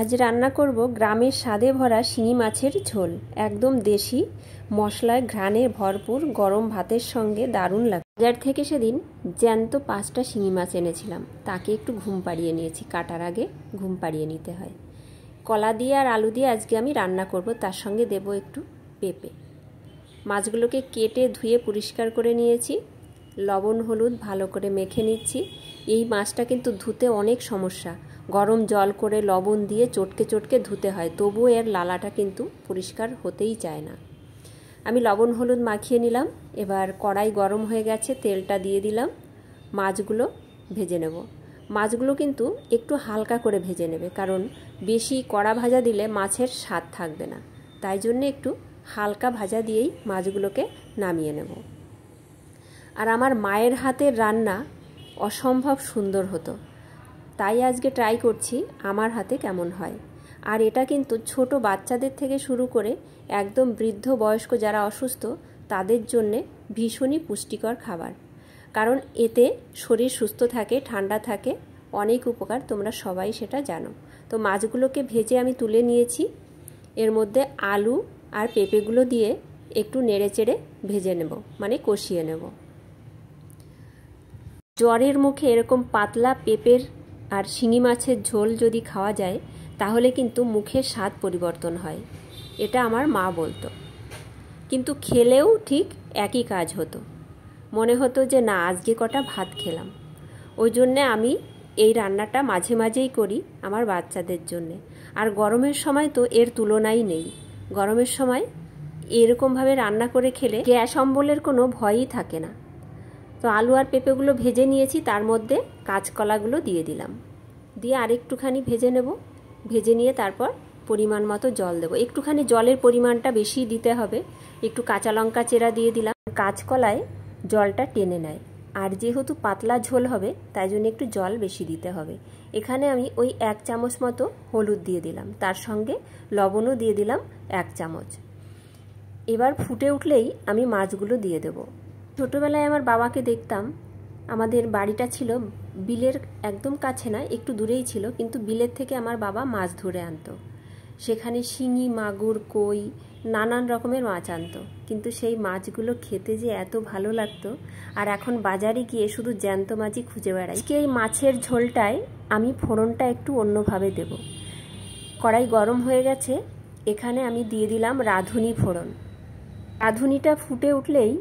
আজ রান্না করব গ্রামের স্বাদে ভরা শিঙি মাছের ঝোল। একদম দেশি মশলায় ঘ্রাণে ভরপুর, গরম ভাতের সঙ্গে দারুণ লাগে। বাজার থেকে সেদিন জ্যান্ত 5টা শিঙি মাছ এনেছিলাম, তাকে একটু ঘুম পাড়িয়ে নিয়েছি। কাটার আগে ঘুম পাড়িয়ে নিতে হয়। কলা দিয়ে আর আলু দিয়ে আজকে আমি রান্না করব, তার সঙ্গে দেব একটু পেঁপে। মাছগুলোকে কেটে ধুয়ে পরিষ্কার করে নিয়েছি, লবণ হলুদ ভালো করে মেখে নিচ্ছি। এই মাছটা কিন্তু ধুতে অনেক সমস্যা, গরম জল করে লবণ দিয়ে চটকে চটকে ধুতে হয়, তবুও এর লালাটা কিন্তু পরিষ্কার হতেই চায় না। আমি লবণ হলুদ মাখিয়ে নিলাম। এবার কড়াই গরম হয়ে গেছে, তেলটা দিয়ে দিলাম। মাছগুলো ভেজে নেব। মাছগুলো কিন্তু একটু হালকা করে ভেজে নেবে, কারণ বেশি কড়া ভাজা দিলে মাছের স্বাদ থাকবে না। তাই জন্য একটু হালকা ভাজা দিয়েই মাছগুলোকে নামিয়ে নেব। আর আমার মায়ের হাতের রান্না অসম্ভব সুন্দর হতো, তাই আজকে ট্রাই করছি আমার হাতে কেমন হয়। আর এটা কিন্তু ছোট বাচ্চাদের থেকে শুরু করে একদম বৃদ্ধ বয়স্ক যারা অসুস্থ তাদের জন্যে ভীষণই পুষ্টিকর খাবার, কারণ এতে শরীর সুস্থ থাকে, ঠান্ডা থাকে, অনেক উপকার, তোমরা সবাই সেটা জানো। তো মাছগুলোকে ভেজে আমি তুলে নিয়েছি। এর মধ্যে আলু আর পেঁপেগুলো দিয়ে একটু নেড়েচেড়ে ভেজে নেব, মানে কষিয়ে নেব। জ্বরের মুখে এরকম পাতলা পেঁপের আর শিঙি মাছের ঝোল যদি খাওয়া যায় তাহলে কিন্তু মুখের স্বাদ পরিবর্তন হয়, এটা আমার মা বলতো। কিন্তু খেলেও ঠিক একই কাজ হতো, মনে হতো যে না আজকে কটা ভাত খেলাম। ওই জন্যে আমি এই রান্নাটা মাঝে মাঝেই করি আমার বাচ্চাদের জন্যে। আর গরমের সময় তো এর তুলনাই নেই। গরমের সময় এরকমভাবে রান্না করে খেলে গ্যাস অম্বলের কোনো ভয়ই থাকে না। তো আলু আর পেঁপেগুলো ভেজে নিয়েছি, তার মধ্যে কাঁচকলাগুলো দিয়ে দিলাম, দিয়ে আরেকটুখানি ভেজে নেব। ভেজে নিয়ে তারপর পরিমাণ মতো জল দেব। একটুখানি জলের পরিমাণটা বেশি দিতে হবে। একটু কাঁচা লঙ্কা চেরা দিয়ে দিলাম, কাঁচকলায় জলটা টেনে নেয়। আর যেহেতু পাতলা ঝোল হবে তাই জন্য একটু জল বেশি দিতে হবে। এখানে আমি ওই 1 চামচ মতো হলুদ দিয়ে দিলাম, তার সঙ্গে লবণও দিয়ে দিলাম 1 চামচ। এবার ফুটে উঠলেই আমি মাছগুলো দিয়ে দেব। ছোটোবেলায় আমার বাবাকে দেখতাম, আমাদের বাড়িটা ছিল বিলের একদম কাছে না, একটু দূরেই ছিল, কিন্তু বিলের থেকে আমার বাবা মাছ ধরে আনতো। সেখানে শিঙি, মাগুর, কই, নানান রকমের মাছ আনতো, কিন্তু সেই মাছগুলো খেতে যে এত ভালো লাগতো। আর এখন বাজারে গিয়ে শুধু জ্যান্ত মাছই খুঁজে বেড়াই। আজকে এই মাছের ঝোলটায় আমি ফোড়নটা একটু অন্যভাবে দেব। কড়াই গরম হয়ে গেছে, এখানে আমি দিয়ে দিলাম রাঁধুনি ফোড়ন। রাঁধুনিটা ফুটে উঠলেই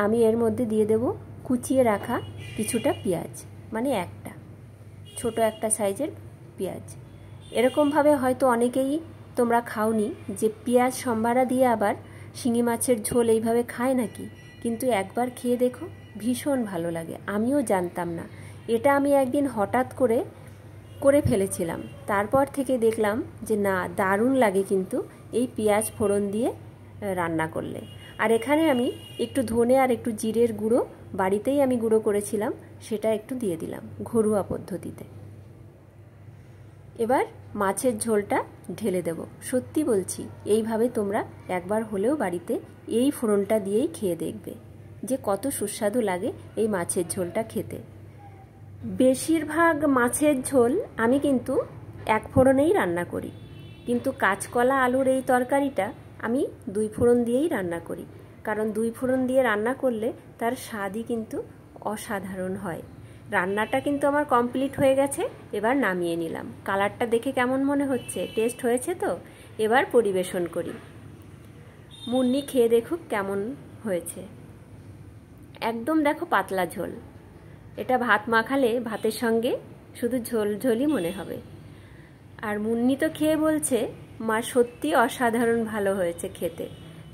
আমি এর মধ্যে দিয়ে দেব কুচিয়ে রাখা কিছুটা পেঁয়াজ, মানে ছোট একটা সাইজের পেঁয়াজ। এরকমভাবে হয়তো অনেকেই তোমরা খাওনি যে পেঁয়াজ সম্বারা দিয়ে আবার শিঙি মাছের ঝোল এইভাবে খায় নাকি, কিন্তু একবার খেয়ে দেখো, ভীষণ ভালো লাগে। আমিও জানতাম না, এটা আমি একদিন হঠাৎ করে ফেলেছিলাম। তারপর থেকে দেখলাম যে না, দারুণ লাগে কিন্তু এই পেঁয়াজ ফোড়ন দিয়ে রান্না করলে। আর এখানে আমি একটু ধনে আর একটু জিরের গুঁড়ো বাড়িতেই আমি গুঁড়ো করেছিলাম, সেটা একটু দিয়ে দিলাম ঘরোয়া পদ্ধতিতে। এবার মাছের ঝোলটা ঢেলে দেব। সত্যি বলছি, এইভাবে তোমরা একবার হলেও বাড়িতে এই ফোড়নটা দিয়েই খেয়ে দেখবে যে কত সুস্বাদু লাগে এই মাছের ঝোলটা খেতে। বেশিরভাগ মাছের ঝোল আমি কিন্তু 1 ফোড়নেই রান্না করি, কিন্তু কাঁচকলা আলুর এই তরকারিটা আমি 2 ফোড়ন দিয়েই রান্না করি, কারণ 2 ফোড়ন দিয়ে রান্না করলে তার স্বাদই কিন্তু অসাধারণ হয়। রান্নাটা কিন্তু আমার কমপ্লিট হয়ে গেছে, এবার নামিয়ে নিলাম। কালারটা দেখে কেমন মনে হচ্ছে? টেস্ট হয়েছে তো? এবার পরিবেশন করি। মুন্নি খেয়ে দেখুক কেমন হয়েছে। একদম দেখো পাতলা ঝোল, এটা ভাত মাখালে ভাতের সঙ্গে শুধু ঝোল ঝোলই মনে হবে। আর মুন্নি তো খেয়ে বলছে মা সত্যি অসাধারণ ভালো হয়েছে খেতে,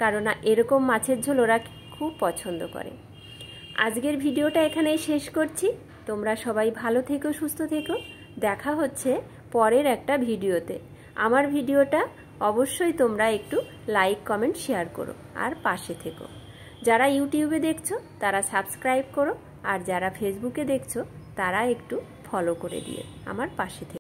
কারণ এরকম মাছের ঝোল ওরা খুব পছন্দ করে। আজকের ভিডিওটা এখানেই শেষ করছি। তোমরা সবাই ভালো থেকো, সুস্থ থেকো। দেখা হচ্ছে পরের একটা ভিডিওতে। আমার ভিডিওটা অবশ্যই তোমরা একটু লাইক, কমেন্ট, শেয়ার করো আর পাশে থেকো। যারা ইউটিউবে দেখছো তারা সাবস্ক্রাইব করো, আর যারা ফেসবুকে দেখছো তারা একটু ফলো করে দিয়ে আমার পাশে থেকো।